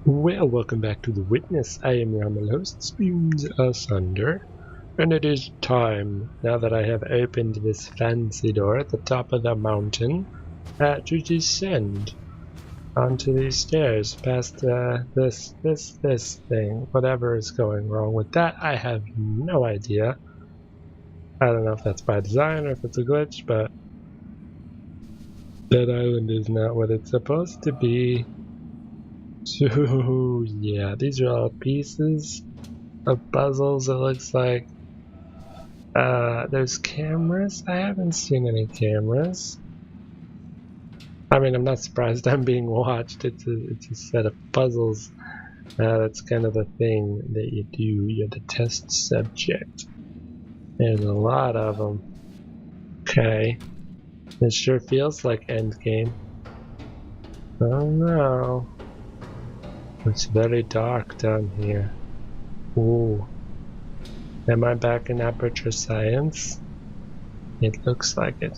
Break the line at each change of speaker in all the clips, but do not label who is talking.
Well, welcome back to The Witness. I am your humble host, SpoonsAsunder, and it is time, now that I have opened this fancy door at the top of the mountain, to descend onto these stairs past this thing. Whatever is going wrong with that, I have no idea. I don't know if that's by design or if it's a glitch, but that island is not what it's supposed to be. So, yeah, these are all pieces of puzzles, it looks like. There's cameras. I haven't seen any cameras. I mean, I'm not surprised I'm being watched. It's a set of puzzles. That's kind of the thing that you do. You're the test subject. There's a lot of them. Okay. It sure feels like Endgame. Oh no. It's very dark down here. Ooh. Am I back in Aperture Science? It looks like it.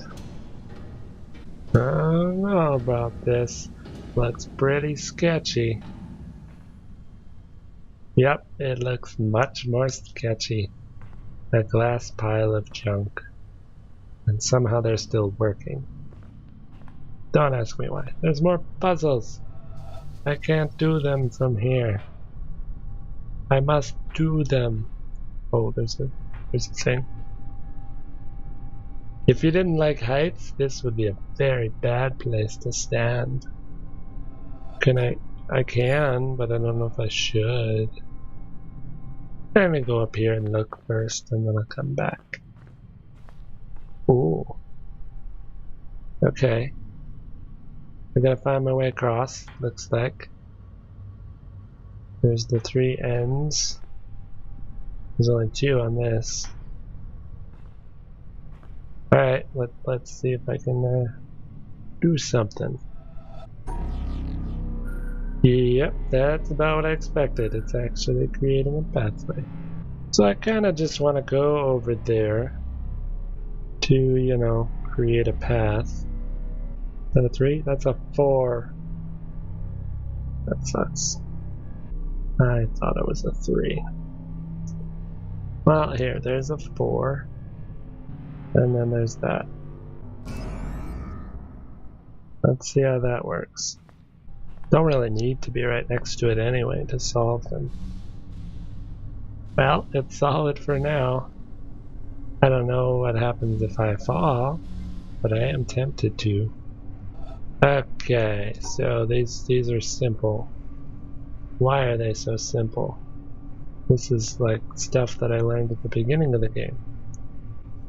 I don't know about this. Looks pretty sketchy. Yep, it looks much more sketchy. A glass pile of junk. And somehow they're still working. Don't ask me why. There's more puzzles. I can't do them from here. I must do them. Oh, there's a thing. If you didn't like heights, this would be a very bad place to stand. I can, but I don't know if I should. Let me go up here and look first, and then I'll come back. Ooh. Okay. I gotta find my way across, looks like. There's the three ends. There's only two on this. Alright, let's see if I can do something. Yep, that's about what I expected. It's actually creating a pathway. So I kinda just wanna go over there to, you know, create a path. Is that a 3? That's a 4. That sucks. I thought it was a 3. Well, here, there's a 4. And then there's that. Let's see how that works. Don't really need to be right next to it anyway to solve them. Well, it's solid for now. I don't know what happens if I fall, but I am tempted to. Okay, so these are simple. Why are they so simple? This is like stuff that I learned at the beginning of the game.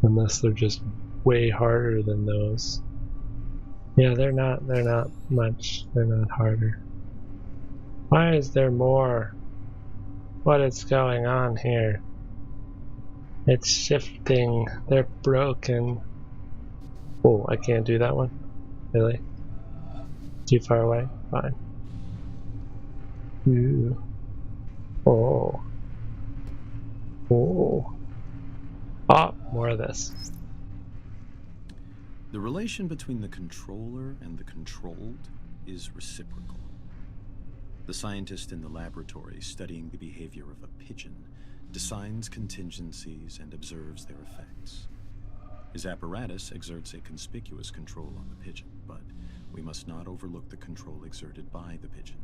Unless they're just way harder than those. Yeah, they're not much. They're not harder. Why is there more? What is going on here? It's shifting. They're broken. Oh, I can't do that one? Really? Too far away? Fine. Ooh. Oh. Oh. Ah, more of this.
The relation between the controller and the controlled is reciprocal. The scientist in the laboratory studying the behavior of a pigeon designs contingencies and observes their effects. His apparatus exerts a conspicuous control on the pigeon, but we must not overlook the control exerted by the pigeon.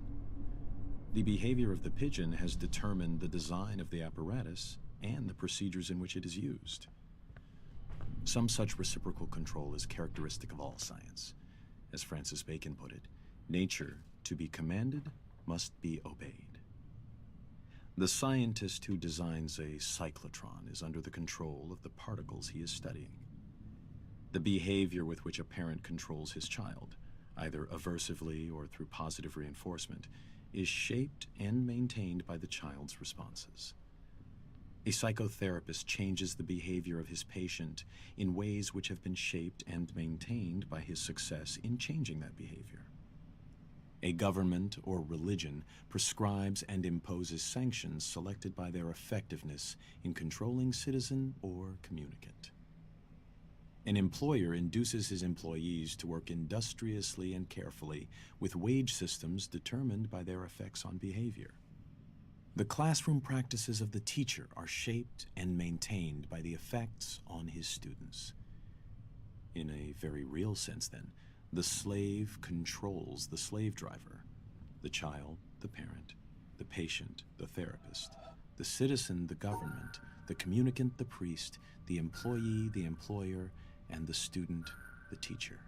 The behavior of the pigeon has determined the design of the apparatus and the procedures in which it is used. Some such reciprocal control is characteristic of all science. As Francis Bacon put it, nature, to be commanded, must be obeyed. The scientist who designs a cyclotron is under the control of the particles he is studying. The behavior with which a parent controls his child, either aversively or through positive reinforcement, is shaped and maintained by the child's responses. A psychotherapist changes the behavior of his patient in ways which have been shaped and maintained by his success in changing that behavior. A government or religion prescribes and imposes sanctions selected by their effectiveness in controlling citizen or communicant. An employer induces his employees to work industriously and carefully with wage systems determined by their effects on behavior. The classroom practices of the teacher are shaped and maintained by the effects on his students. In a very real sense, then, the slave controls the slave driver, the child, the parent, the patient, the therapist, the citizen, the government, the communicant, the priest, the employee, the employer, and the student, the teacher.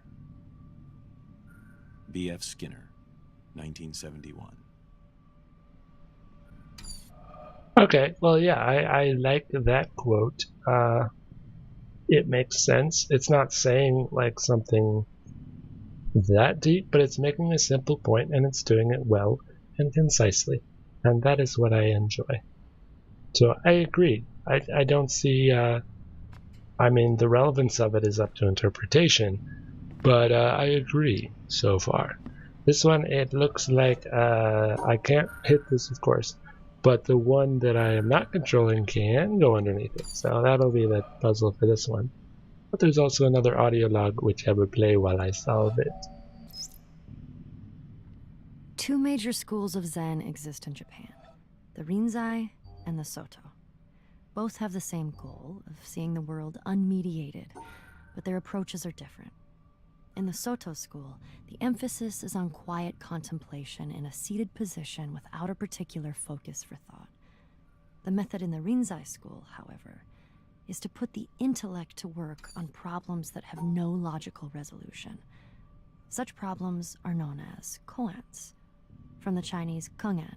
B.F. Skinner, 1971.
Okay, well, yeah, I like that quote. It makes sense. It's not saying like something that deep, but it's making a simple point and it's doing it well and concisely. And that is what I enjoy. So I agree. I don't see, I mean, the relevance of it is up to interpretation, but I agree so far. This one, it looks like, I can't hit this, of course, but the one that I am not controlling can go underneath it. So that'll be the puzzle for this one. But there's also another audio log which I will play while I solve it.
Two major schools of Zen exist in Japan, the Rinzai and the Soto. Both have the same goal of seeing the world unmediated, but their approaches are different. In the Soto school, the emphasis is on quiet contemplation in a seated position without a particular focus for thought. The method in the Rinzai school, however, is to put the intellect to work on problems that have no logical resolution. Such problems are known as koans, from the Chinese kengan,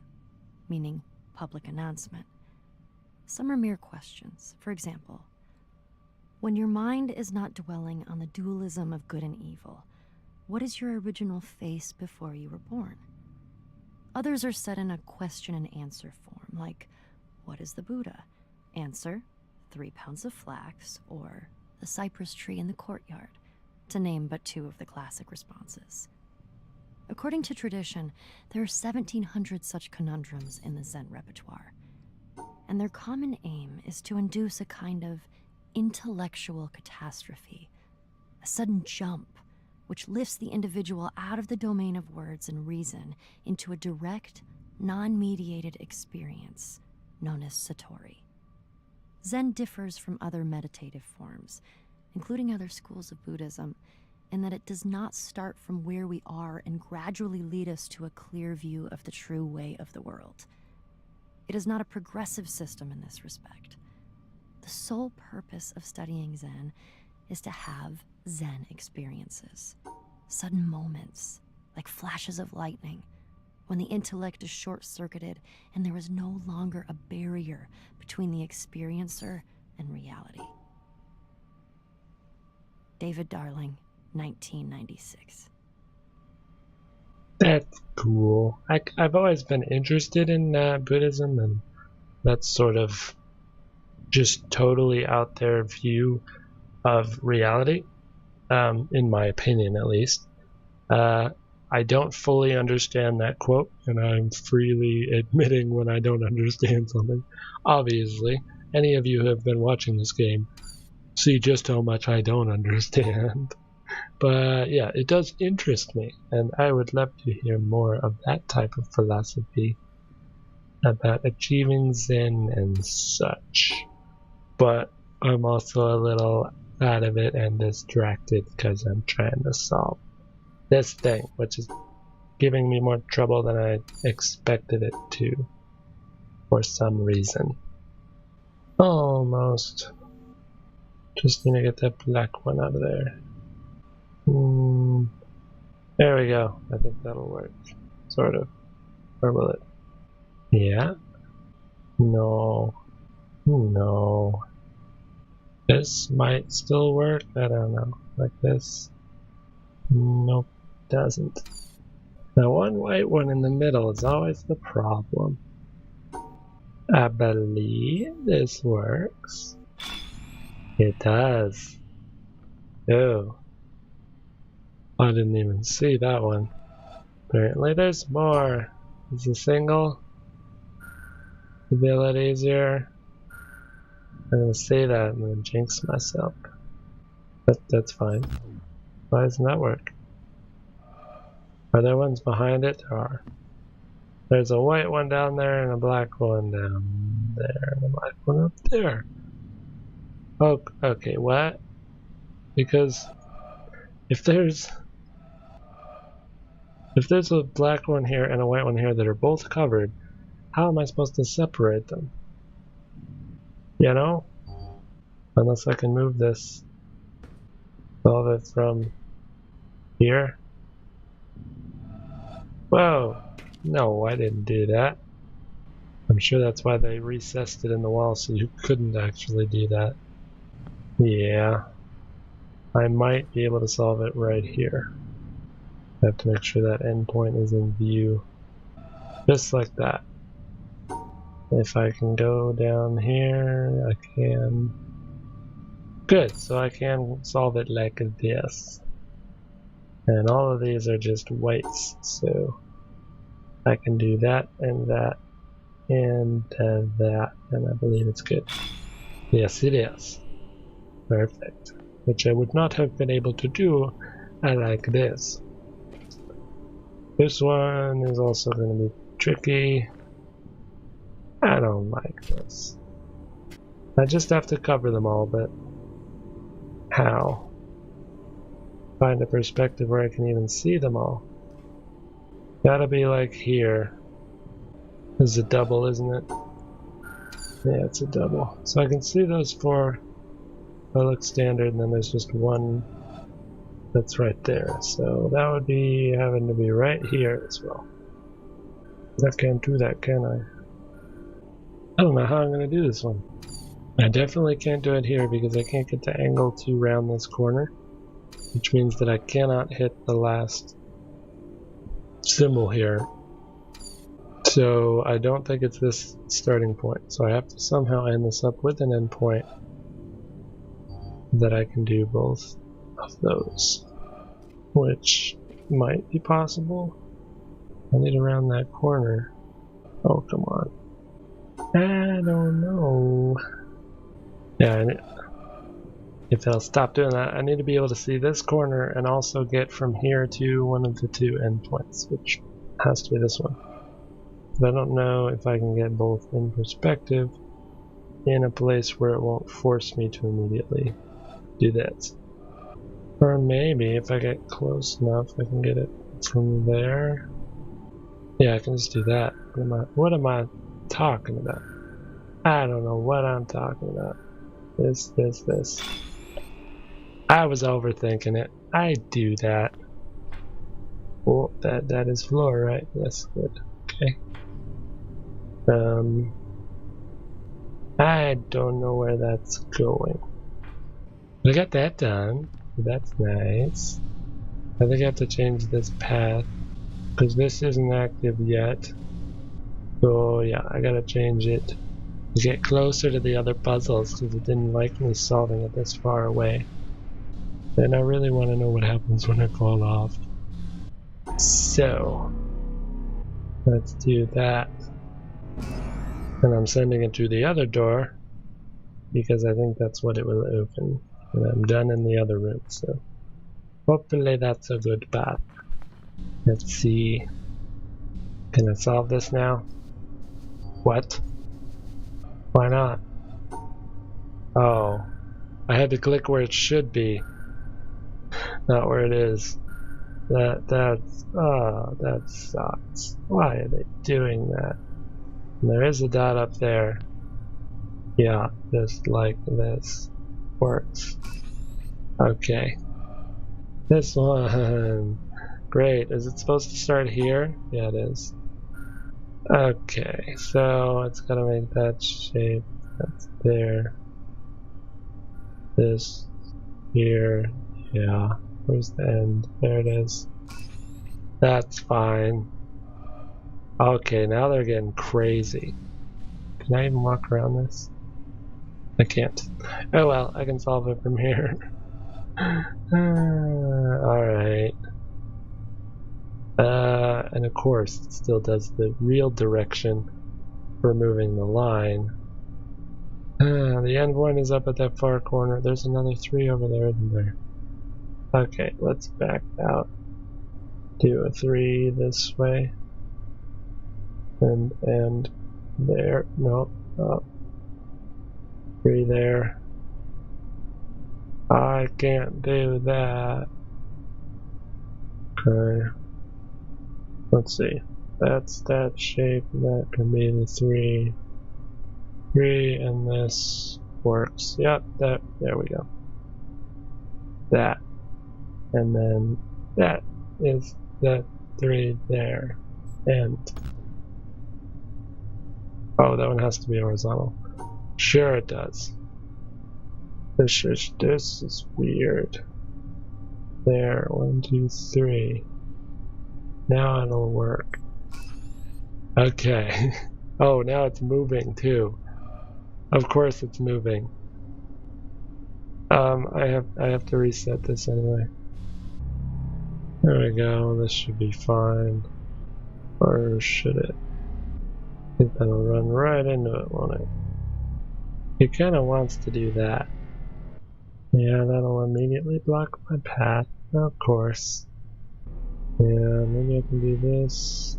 meaning public announcement. Some are mere questions. For example, when your mind is not dwelling on the dualism of good and evil, what is your original face before you were born? Others are set in a question and answer form, like, what is the Buddha? Answer, 3 pounds of flax, or the cypress tree in the courtyard, to name but two of the classic responses. According to tradition, there are 1,700 such conundrums in the Zen repertoire, and their common aim is to induce a kind of intellectual catastrophe, a sudden jump which lifts the individual out of the domain of words and reason into a direct, non-mediated experience known as satori. Zen differs from other meditative forms, including other schools of Buddhism, in that it does not start from where we are and gradually lead us to a clear view of the true way of the world. It is not a progressive system in this respect. The sole purpose of studying Zen is to have Zen experiences, sudden moments, like flashes of lightning, when the intellect is short-circuited and there is no longer a barrier between the experiencer and reality. David Darling, 1996.
That's cool. I've always been interested in Buddhism, and that sort of just totally out there view of reality, in my opinion at least. I don't fully understand that quote, and I'm freely admitting when I don't understand something. Obviously, any of you who have been watching this game see just how much I don't understand. But yeah, it does interest me, and I would love to hear more of that type of philosophy about achieving Zen and such. But I'm also a little out of it and distracted because I'm trying to solve this thing, which is giving me more trouble than I expected it to for some reason. Almost. Just need to get that black one out of there. There we go. I think that'll work. Sort of. Or will it? Yeah? No. No. This might still work. I don't know. Like this. Nope. Doesn't. The one white one in the middle is always the problem. I believe this works. It does. Oh. I didn't even see that one. Apparently there's more. Is a single? A bit easier. I'm gonna say that and then jinx myself. That's fine. Why doesn't that work? Are there ones behind it? There are. There's a white one down there and a black one down there and a black one up there. Oh, okay, what? Because if there's a black one here and a white one here that are both covered, how am I supposed to separate them? You know? Unless I can move this. Solve it from here. Whoa! No, I didn't do that. I'm sure that's why they recessed it in the wall so you couldn't actually do that. Yeah. I might be able to solve it right here. I have to make sure that endpoint is in view. Just like that. If I can go down here, I can. Good, so I can solve it like this. And all of these are just whites, so I can do that and that and that, and I believe it's good. Yes, it is. Perfect. Which I would not have been able to do like this. This one is also going to be tricky. I don't like this. I just have to cover them all, but how? Find a perspective where I can even see them all. Gotta be like here. This is a double, isn't it? Yeah, it's a double. So I can see those four. If I look standard, and then there's just one that's right there. So that would be having to be right here as well. I can't do that, can I? I don't know how I'm going to do this one. I definitely can't do it here because I can't get the angle to round this corner, which means that I cannot hit the last symbol here. So I don't think it's this starting point. So I have to somehow end this up with an endpoint that I can do both of those, which might be possible. I need to round that corner. Oh, come on. I don't know. Yeah, if I'll stop doing that, I need to be able to see this corner and also get from here to one of the two endpoints, which has to be this one. But I don't know if I can get both in perspective in a place where it won't force me to immediately do that. Or maybe if I get close enough, I can get it from there. Yeah, I can just do that. What am I talking about? I don't know what I'm talking about. This. I was overthinking it. I do that. Oh, that is floor, right? Yes, good. Okay. I don't know where that's going. I got that done. That's nice. I think I have to change this path because this isn't active yet. So yeah, I gotta change it to get closer to the other puzzles because it didn't like me solving it this far away. And I really want to know what happens when I fall off. So let's do that. And I'm sending it through the other door because I think that's what it will open. And I'm done in the other room, so hopefully that's a good path. Let's see. Can I solve this now? What? Why not? Oh, I had to click where it should be, not where it is. That sucks. Why are they doing that? And there is a dot up there. Yeah, just like this works. Okay. This one. Great. Is it supposed to start here? Yeah, it is. Okay, so it's gotta make that shape. That's there. This here. Yeah. Where's the end? There it is. That's fine. Okay, now they're getting crazy. Can I even walk around this? I can't. Oh well, I can solve it from here. Alright. And of course, it still does the real direction for moving the line. The end point is up at that far corner. There's another 3 over there, isn't there? Okay, let's back out. Do a 3 this way. And there. No. 3 there. I can't do that. Okay. Let's see. That's that shape. That can be the 3. 3 and this works. Yep, there we go. That. And then that is the 3 there. And oh, that one has to be horizontal. Sure it does. This is weird. There, 1, 2, 3. Now it'll work. Okay. Oh, now it's moving too. Of course it's moving. I have to reset this anyway. There we go. This should be fine. Or should it? I think that'll run right into it, won't it? It kind of wants to do that. Yeah, that'll immediately block my path. Of course. Yeah, maybe I can do this.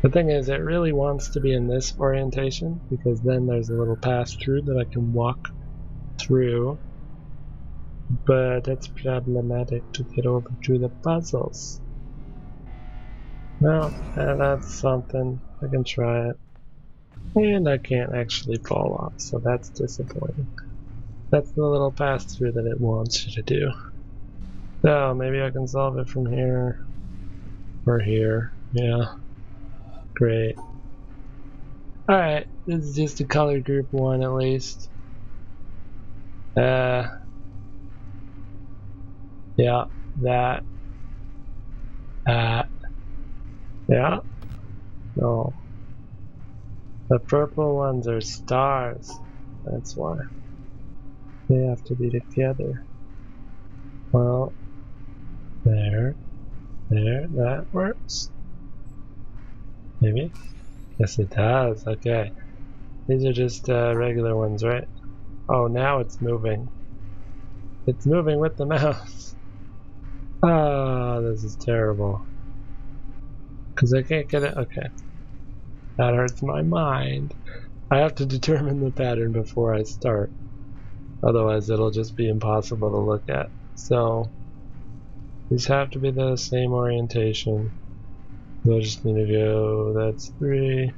The thing is, it really wants to be in this orientation, because then there's a little pass-through that I can walk through. But that's problematic to get over to the puzzles. Well, that's something. I can try it. And I can't actually fall off, so that's disappointing. That's the little pass-through that it wants you to do. So, maybe I can solve it from here. Or here. Yeah. Great. Alright, this is just a color group 1 at least. Yeah, that. Yeah. No. The purple ones are stars. That's why. They have to be together. Well, there, that works. Maybe? Yes, it does. Okay. These are just regular ones, right? Oh, now it's moving. It's moving with the mouse. Ah, this is terrible. Because I can't get it. Okay. That hurts my mind. I have to determine the pattern before I start. Otherwise, it'll just be impossible to look at. So, these have to be the same orientation. So I just need to go, that's 3.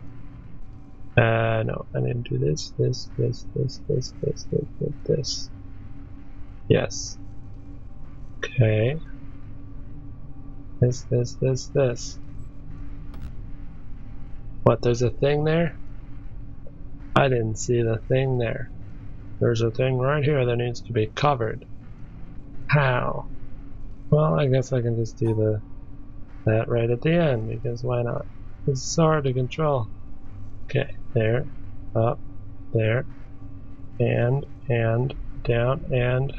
No, I need to do this. Yes. Okay. This. What, there's a thing there? I didn't see the thing there. There's a thing right here that needs to be covered. How? Well, I guess I can just do that right at the end, because why not? It's hard to control. Okay, there, up, there, and, down, and,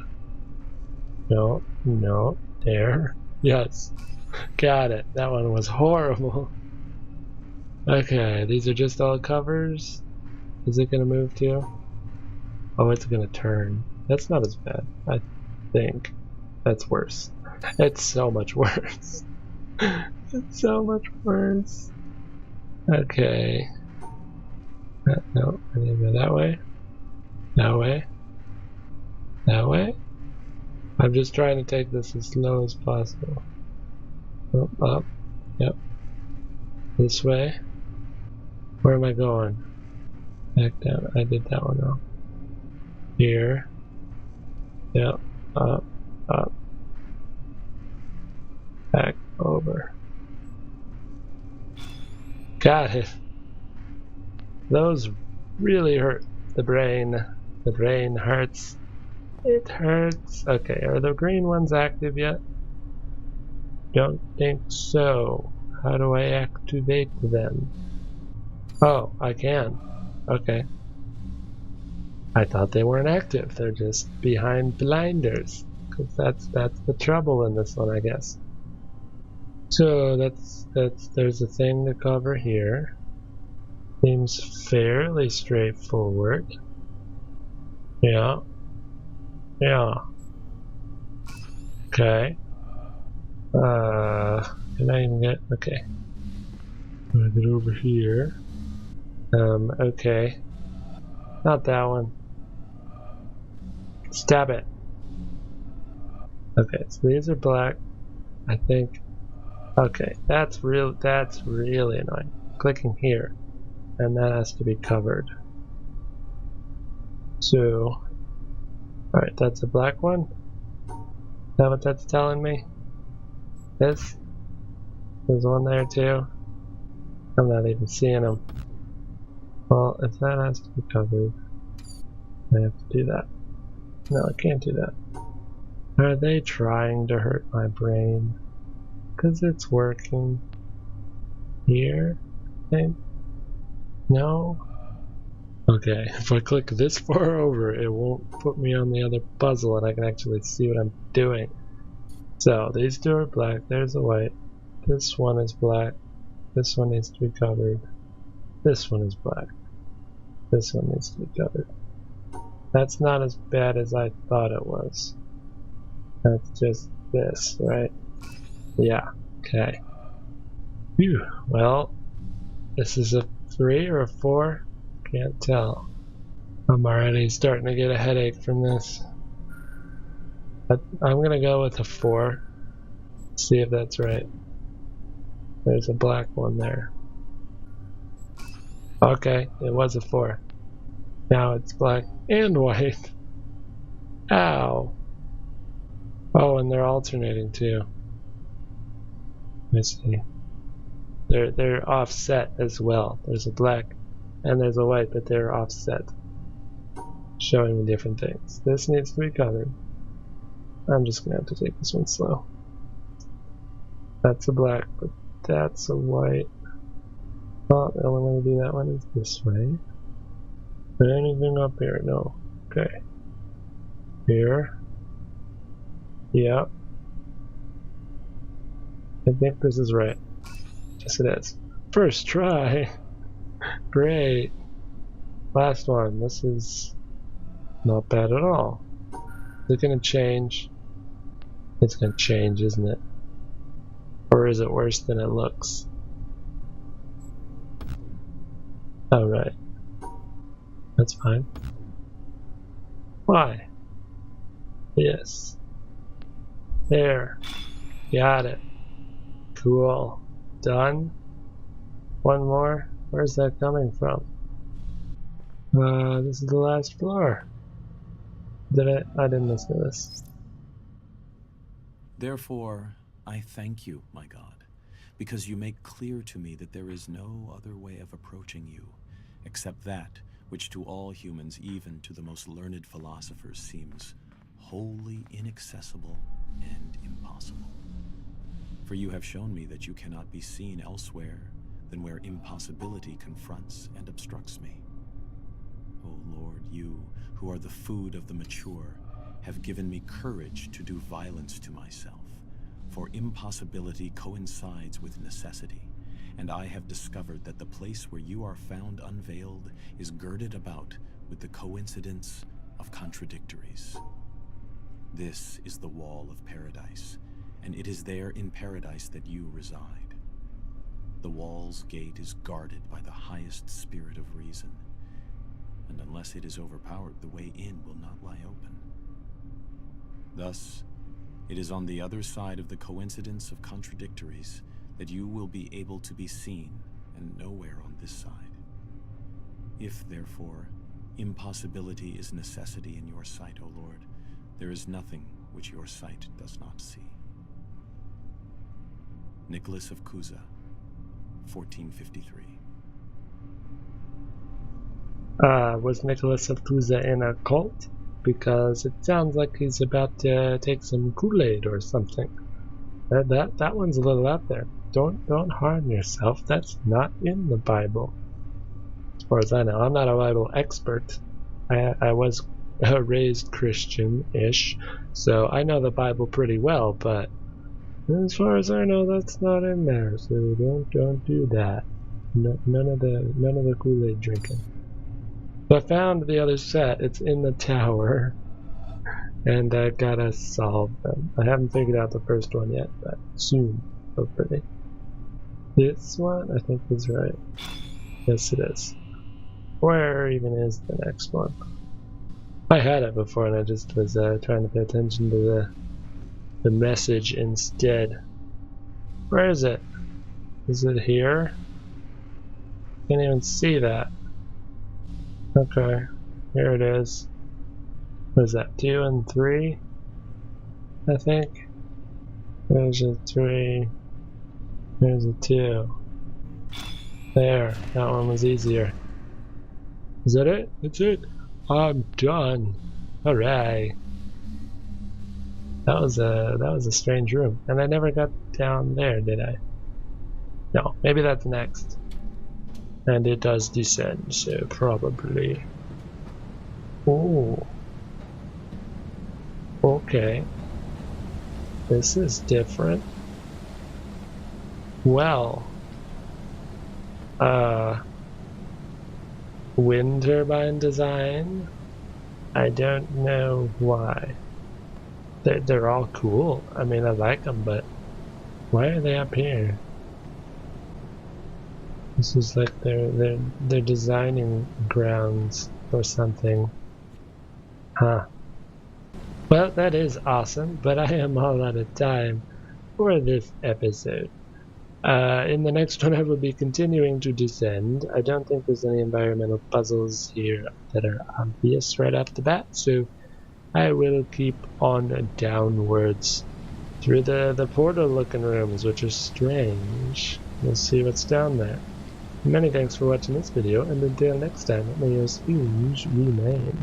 no, there. Yes, got it. That one was horrible. Okay, these are just all covers. Is it gonna move too? Oh, it's gonna turn. That's not as bad, I think. That's worse. It's so much worse. It's so much worse. Okay. No, I need to go that way. That way. That way. I'm just trying to take this as slow as possible. Oh, up. Yep. This way. Where am I going? Back down. I did that one wrong. Here. Yep. Up. Up. Back over. Got it. Those really hurt the brain. The brain hurts. It hurts. Okay, are the green ones active yet? Don't think so. How do I activate them? Oh, I can. Okay. I thought they weren't active. They're just behind blinders. Because that's the trouble in this one, I guess. So there's a thing to cover here. Seems fairly straightforward. Yeah. Yeah. Okay. Can I even get... Okay. I'm gonna get over here. Okay. Not that one. Stab it. Okay, so these are black. I think... Okay, that's really annoying. Clicking here. And that has to be covered. So... Alright, that's a black one. Is that what that's telling me? This? There's one there too. I'm not even seeing them. Well, if that has to be covered, I have to do that. No, I can't do that. Are they trying to hurt my brain? Because it's working. Here? I think? No? Okay, if I click this far over, it won't put me on the other puzzle and I can actually see what I'm doing. So, these two are black, there's a white. This one is black. This one needs to be covered. This one is black. This one needs to be covered. That's not as bad as I thought it was. That's just this, right? Yeah, okay. Phew, well, this is a 3 or a 4? Can't tell. I'm already starting to get a headache from this. But I'm gonna go with a 4. See if that's right. There's a black one there. Okay, it was a 4. Now it's black and white. Ow. Oh, and they're alternating too. Let me see. They're offset as well. There's a black and there's a white, but they're offset, showing me different things. This needs to be covered. I'm just gonna have to take this one slow. That's a black, but that's a white. Oh, the only way to do that one is this way. Is there anything up here? No. Okay. Here. Yep. I think this is right. Yes, it is. First try. Great. Last one. This is not bad at all. Is it gonna change? It's gonna change, isn't it? Or is it worse than it looks? Alright. That's fine. Why? Yes. There. Got it. Cool. Done. One more. Where's that coming from? This is the last floor. I didn't listen to this.
Therefore, I thank you, my God, because you make clear to me that there is no other way of approaching you, except that which to all humans, even to the most learned philosophers, seems wholly inaccessible and impossible. For you have shown me that you cannot be seen elsewhere than where impossibility confronts and obstructs me. O Lord, you, who are the food of the mature, have given me courage to do violence to myself, for impossibility coincides with necessity, and I have discovered that the place where you are found unveiled is girded about with the coincidence of contradictories. This is the wall of paradise, and it is there in paradise that you reside. The wall's gate is guarded by the highest spirit of reason, and unless it is overpowered, the way in will not lie open. Thus, it is on the other side of the coincidence of contradictories that you will be able to be seen, and nowhere on this side. If, therefore, impossibility is necessity in your sight, O Lord, there is nothing which your sight does not see. Nicholas of Cusa, 1453.
Was Nicholas of Cusa in a cult? Because it sounds like he's about to take some Kool-Aid or something. That one's a little out there. Don't harm yourself. That's not in the Bible. As far as I know, I'm not a Bible expert. I was raised Christian-ish, so I know the Bible pretty well. But as far as I know, that's not in there. So don't do that. None of the Kool-Aid drinking. I found the other set. It's in the tower. And I gotta solve them. I haven't figured out the first one yet, but soon, hopefully. This one, I think, is right. Yes, it is. Where even is the next one? I had it before and I just was trying to pay attention to the message instead. Where is it? Is it here? Can't even see that. Okay, here it is. What is that, 2 and 3? I think. There's a 3. There's a 2. There, that one was easier. Is that it? That's it. I'm done. Hooray. That was a strange room. And I never got down there, did I? No, maybe that's next. And it does descend, so probably. Oh. Okay. This is different. Well. Wind turbine design? I don't know why. They're all cool. I mean, I like them, but why are they up here? This is like they're designing grounds or something. Huh. Well, that is awesome, but I am all out of time for this episode. In the next one I will be continuing to descend. I don't think there's any environmental puzzles here that are obvious right off the bat, so I will keep on downwards through the portal looking rooms, which are strange. We'll see what's down there. Many thanks for watching this video, and until next time, may your spoons remain.